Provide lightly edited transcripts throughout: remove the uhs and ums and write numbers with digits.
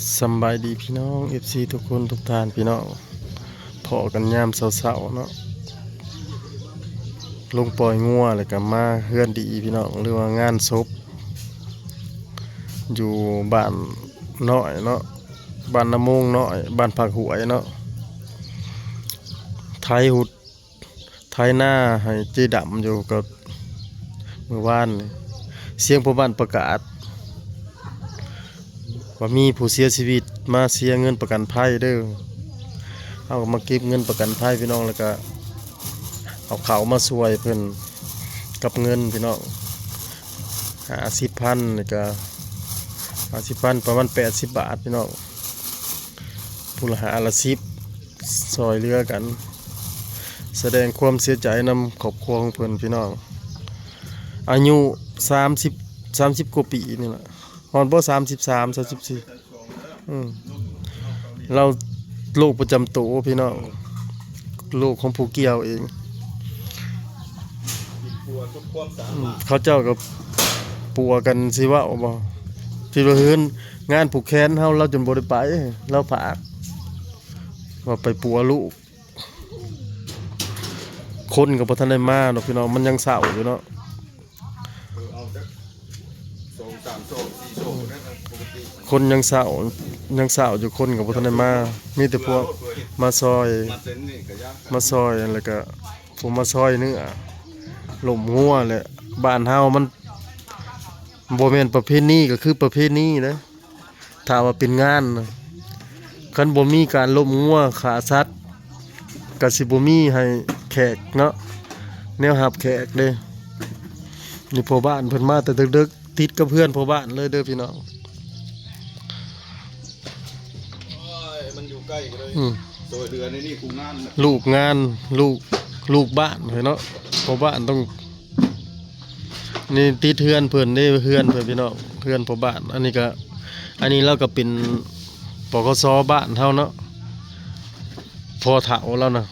สำบายดีพี่น้อง FC ทุกคนทุกท่านพี่น้องพอกันยามเสาๆเนาะลงปล่อยงัวแล้วก็มาเฮือนดีพี่น้องหรือว่างานศพอยู่บ้านน้อยเนาะบ้านน้ำมงน้อยบ้านผักหวยเนาะไทยหุดไทยหน้าให้เจดำอยู่กับเมื่อวานนี่เสียงผู้บ้านประกาศว่ามีผู้เสียชีวิตมาเสียเงินประกันภัยเด้อเอามาเก็บเงินประกันภัยพี่น้องแล้วก็เอาเขามาช่วยเพิ่นกับเงินพี่น้อง50,000นี่ก็50,000ประมาณ80 บาทพี่น้องผู้ละละ10ซอยเรือกัน แสดงความเสียใจนำครอบครัวของเพิ่นพี่น้องอายุ30กว่าปีนี่แหละฮอดบ่33 34เราโรคประจำตัวพี่น้องโรคของผู้เกี่ยวเองเขาเจ้ากับปัวกันสิว่าบ่ที่ว่าเฮือนงานผูกแขนเฮาเราจนบ่ได้ไปเราฝากว่าไปปัวลูกคนก็บ่ทันได้มาเนาะพี่น้องมันยังเศร้าอยู่เนาะคนยังเศร้าอยู่คนก็บ่ทันได้มามีแต่พวกมาซอยแล้วก็ผมมาซอยเนื้อหล่มงัวแหละบ้านเฮามันบ่แม่นประเพณีก็คือประเพณีนะถ้าว่าเป็นงานคันบ่มีการหล่มงัวขาสัตว์ก็สิบ่มีให้แขกเนาะแนวรับแขกเด้นี่พ่อบ้านเพิ่นมาแต่ดึกๆติดกับเพื่อนพ่อบ้านเลยเด้อพี่น้องมันอยู่ใกล้กันเลยโดยเดือนนี่กูงานลูกงานลูกบ้านเนาะพ่อบ้านต้องนี่ติดเฮือนเพิ่นได้เฮือนเพิ่นพี่น้องเฮือนพ่อบ้านอันนี้เราก็เป็นปกสบ้านเฮาเนาะพอเฒ่าแล้วนะ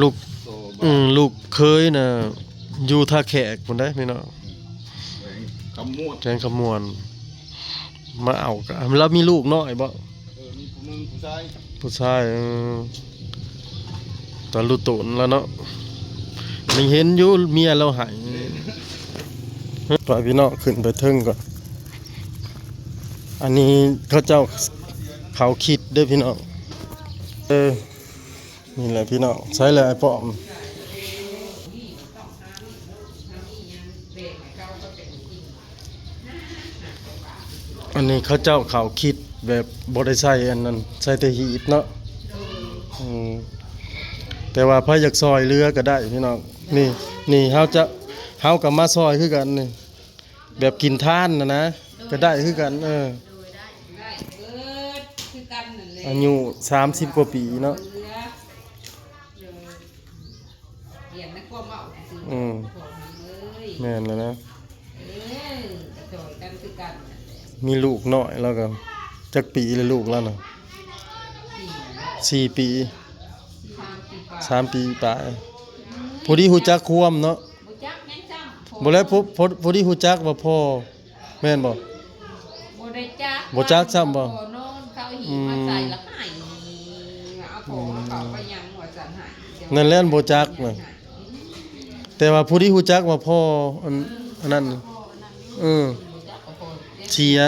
ลูกเคยน่ะอยู่ท่าแขกพุ่นได้พี่น้องแกงขมวนมาเอาแล้วมีลูกน้อยบ่มีผู้ชายตอนรู้ตุนแล้วเนาะไม่เห็นอยู่เมียเราหายปล่อยพี่น้องขึ้นไปเทิงก่อนอันนี้เขาเจ้าเขาคิดด้วยพี่น้องนี่แหละพี่น้องใช้เลยไอ้ป้อมอันนี้เขาเจ้าเขาคิดแบบบริใส่อันนั้นใส่แต่หีบเนาะแต่ว่าพระอยากซอยเรือก็ได้พี่น้องนี่เฮากับมาซอยคือกันนี่แบบกินท่านนะก็ได้คือกันอายุ30 กว่าปีเนาะแม่นแล้วนะมีลูกน้อยแล้วก็จักปีเลยลูกแล้วน่ะ4 ปี3 ปีไปพอดีฮู้จักความเนาะบ่แล้วพอดีฮู้จักว่าพ่อแม่นบ่บ่จักซ้ำบ่นั่นแหละบ่จักน่ะแต่ว่าผู้ที่ฮู้จักว่าพ่ออันนั้นเชีย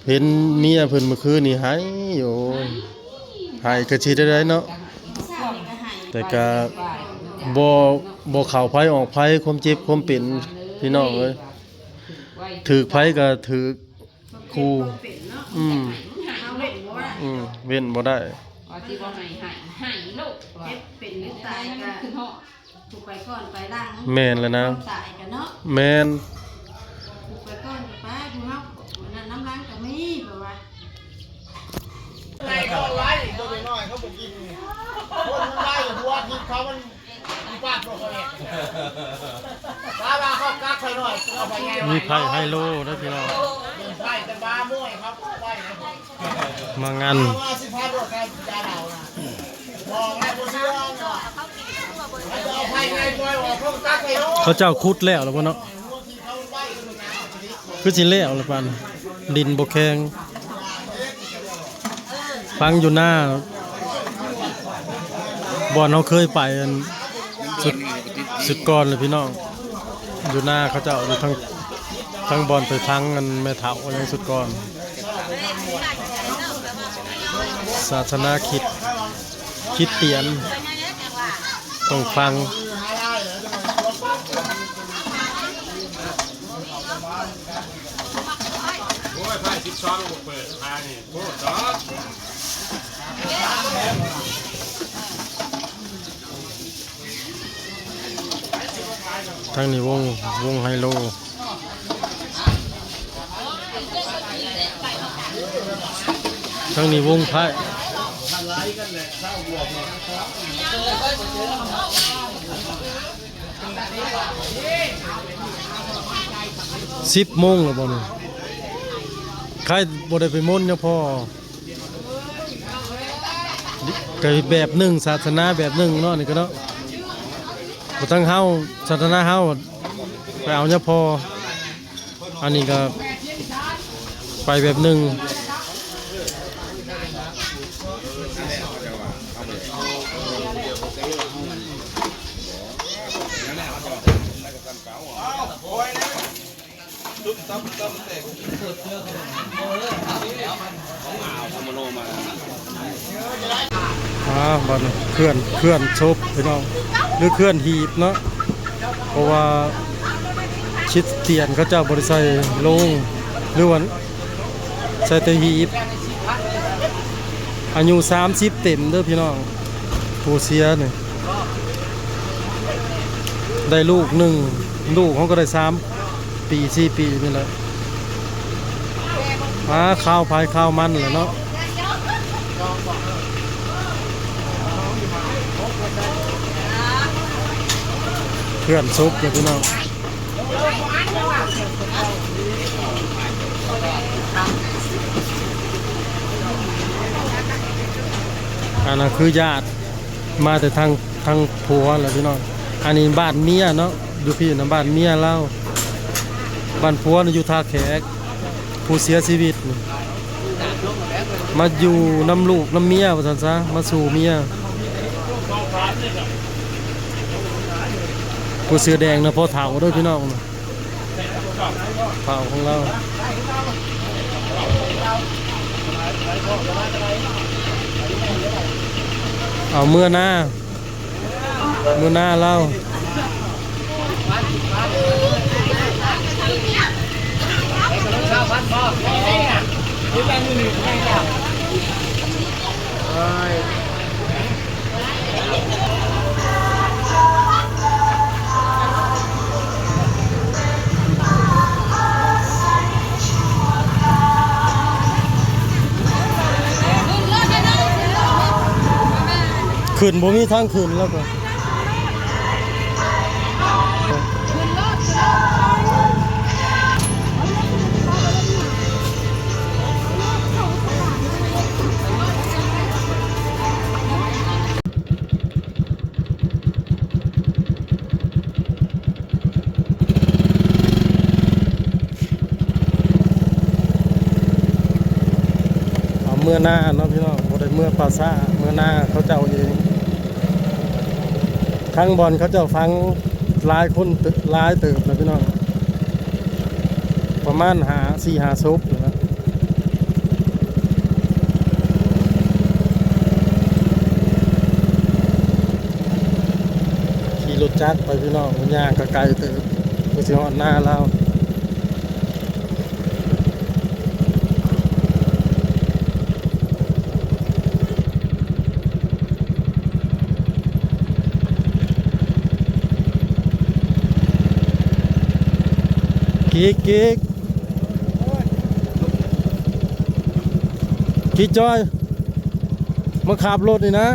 เห็นเมียเพิ่นเมื่อคืนนี่หายอยู่หายก็สิได้เนาะแต่ก็บ่เข้าไผออกไผความเจ็บความเป็นพี่น้องเอ้ยถูกไผก็ถูกครูเว้นบ่ได้ที่บ่ให้ลูกเฮ็ดเป็นหรือตายก็ขึ้นฮอดถูกไปก่อนไปหลังแม่นแล้วนะตายกันเนาะแม่นถูกไปก่อนไปผู้เฮานั่นน้ำล้างก็มีแบบว่าไล่เขาไล่ตัวน้อยเขาบ่กินคนมันไล่หัวกินเขามันปากบ่ค่อยตาบาเขากักไปหน่อยเอาไปไงมีไผไฮโลนะพี่น้องไล่แต่บาม่วยครับไล่มางานสิพาโดดกันยาเรานะมองให้บ่เชื่อเอาไผไงปล่อยออกเขากักไปเขาเจ้าคุดแล้วบ่เนาะ คือสิแล้วละปานดินบ่แข็งฟังอยู่หน้าบ่อนเฮาเคยไปอันสุดก่อนเลยพี่น้องอยู่หน้าเขาเจ้าอยู่ทั้งบ่อนไปทั้งกันแม่เฒ่ายังสุดก่อนศาสนาคริดเตียนต้องฟังทางนี้วงไฮโลทางนี้วงไพ่10 โมงแล้วบ่นี่ใครบ่ได้ไปมนต์เนี่ยพ่อก็แบบหนึ่งศาสนาแบบหนึ่งเนาะนี่ก็เนาะบ่ทั้งเฮาศาสนาเฮาไปเอาเนี่ยพ่ออันนี้ก็ไปแบบหนึ่งบัดเคลื่อนชบพี่น้องหรือเคลื่อนหีบเนาะเพราะว่าชิดเตียนเขาเจ้าบริษัทลงหรือว่าใส่แต่หีบอายุ30เต็มเด้อพี่น้องผู้เสียนี่ได้ลูก1ลูกเขาก็ได้3 ปี 4 ปีนี่แหละข้าวพายข้าวมันแหละเนาะเพื่อนซุปเลยพี่น้องอันนั้นคือญาติมาแต่ทางผัวแหละพี่น้องอันนี้บ้านเมียเนาะอยู่พี่นะบ้านเมียเล่าบ้านผัวอยู่ท่าแขกผู้เสียชีวิตมาอยู่น้ำลูกน้ำเมียว่าซั่นซะมาสู่เมียผู้เสื้อแดงนะพ่อเฒ่าด้วยพี่น้องนะเฒ่าของเราเอาเมื่อหน้าเล่าขึ้นบ่มีทางขึ้นแล้วก็เมื่อหน้าเนาะพี่น้องบ่ได้เมื่อปราสาทเมื่อหน้าเขาเจ้าเองทั้งบอลเขาเจ้าฟังหลายคนหลายเติบนะพี่น้องประมาณ4-5 ศพนะขี่รถจักรไปพี่น้องย่างก็ไกลเติบไปสิฮอดหน้าเรากิ๊กจอยมาขับรถนี่นะ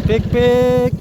ปิ๊ก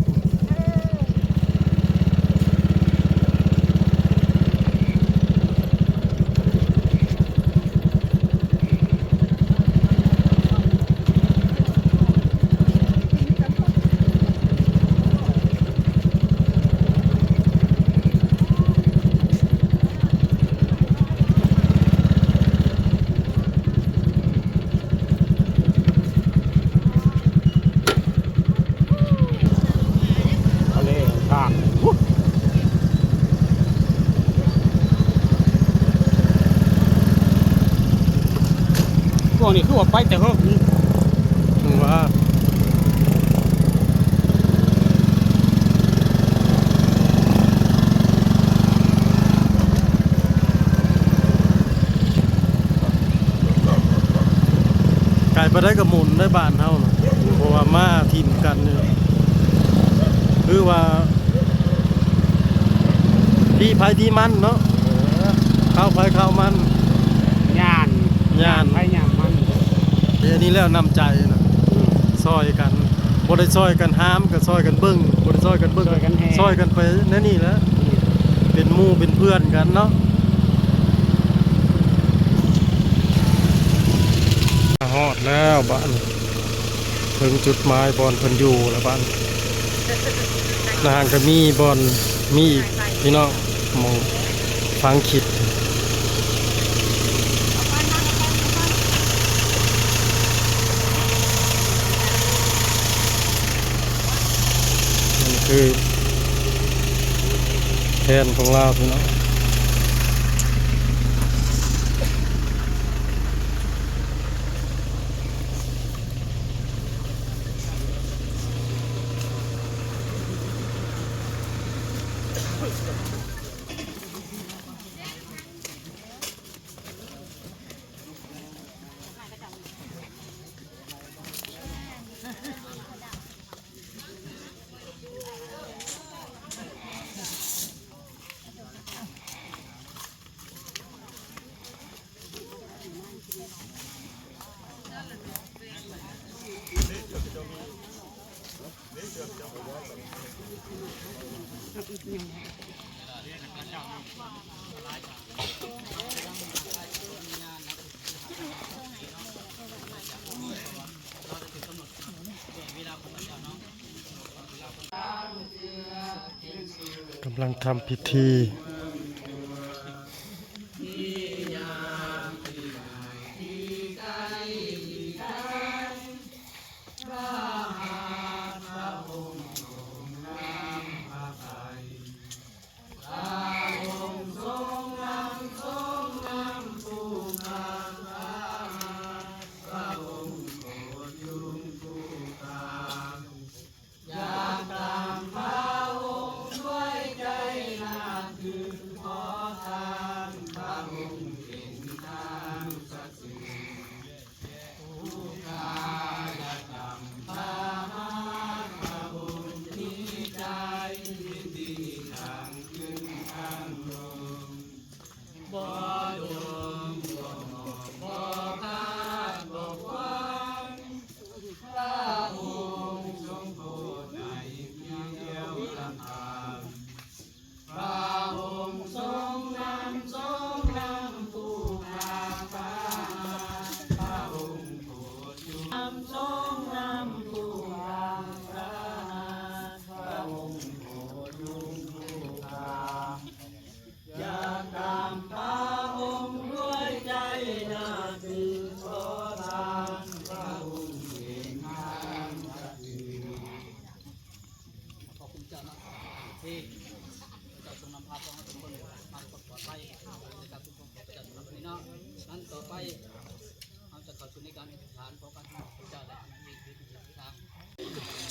ช่วงนี้คือว่าไปแต่เฮิก ว่าไก่ไปได้กับหมุนได้บานเท่านะเพราะว่ามาทีมกันเนี่ยคือว่าที่ไผที่มันเนาะเข้าไผเข้ามัน ย่านไปย่านมัน เดี๋ยวนี้แล้วนำใจนะซอยกันบ่ได้ซอยกันห้ามก็ซอยกันเบิ่งบ่ได้ซอยกันเบิ่งซอยกันไปนั่นนี่แหละเป็นหมู่เป็นเพื่อนกันเนาะฮอดแล้วบ้านถึงจุดหมายบอนเพิ่นอยู่แล้วบ้านนางก็มีบอนมีอีกพี่น้องมองฟังคิดนี่คือแทนของเราพี่น้องกำลังทำพิธี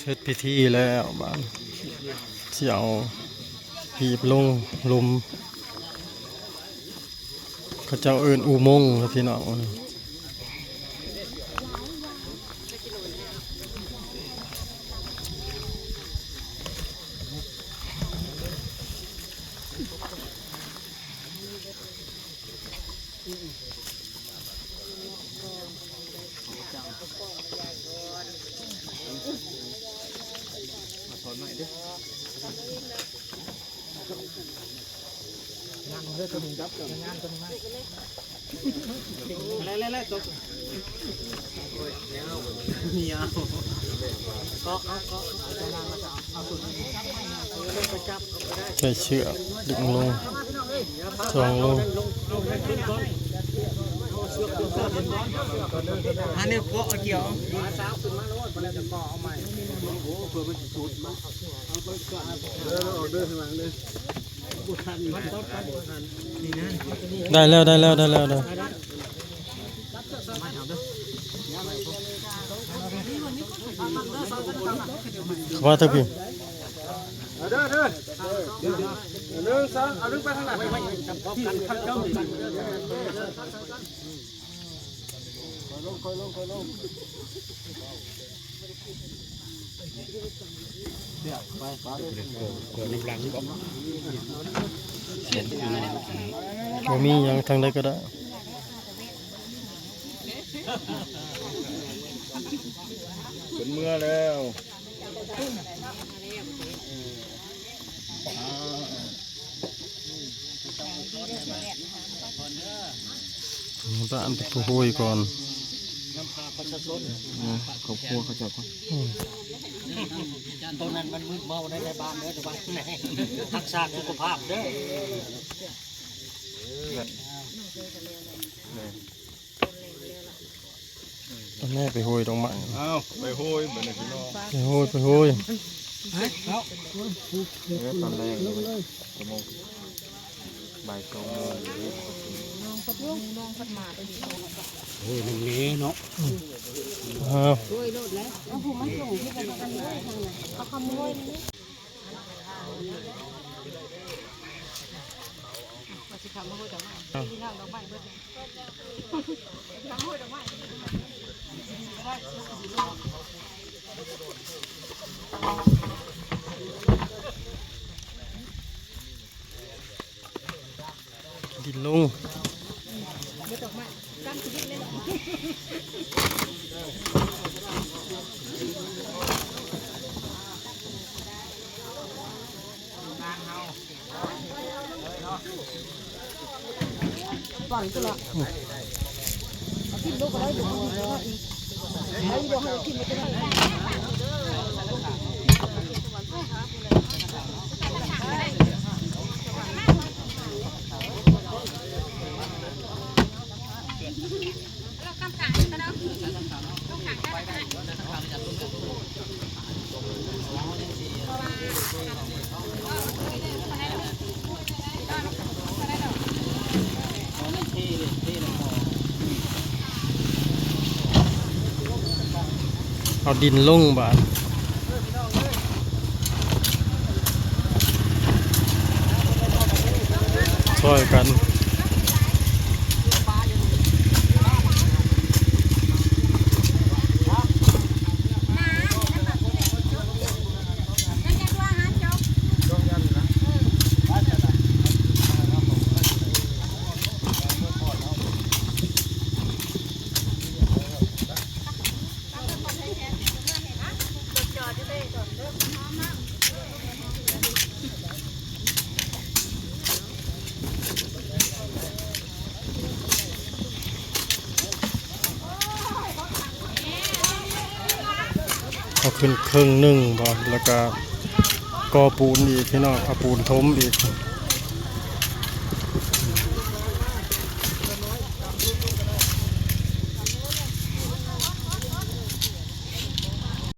เสร็จพิธีแล้วบ้านที่เอาหีบลงลุมเขาเจ้าเอิ้นอุโมงค์ครับพี่น้องใช้เชือกดึงลงจองลง อันนี้ก็เกี่ยวได้แล้วได้แล้วได้แล้วได้ เข้ามาเถอะพี่ เด้อหนึ่งสองเอาลึกไปข้างหลังไม่จับกันข้างเจ้าหนึ่งบ่มีหยังทางใดก็ได้ เป็นเมื่อแล้ว บ้านไปคุยก่อน ครอบครัวเขาจะก่อน ตรงนั้นมันมืดเมาในบ้านเด้อแต่ว่าทักษะสุขภาพเด้อ แม่ไปคุยตรงมัน เอาไปโหยเหมือนพี่น้อง ไปคุย ตอนแรกชั่วโมงบ่าย2 โมง โอ้ยมันนี้เนาะ อ้าว ดินลงเอาดินลงบาดช่วยกันเอาขึ้นครึ่งหนึ่งบ่แล้วก็ก่อปูนอีกพี่น้องเอาปูนทมอีก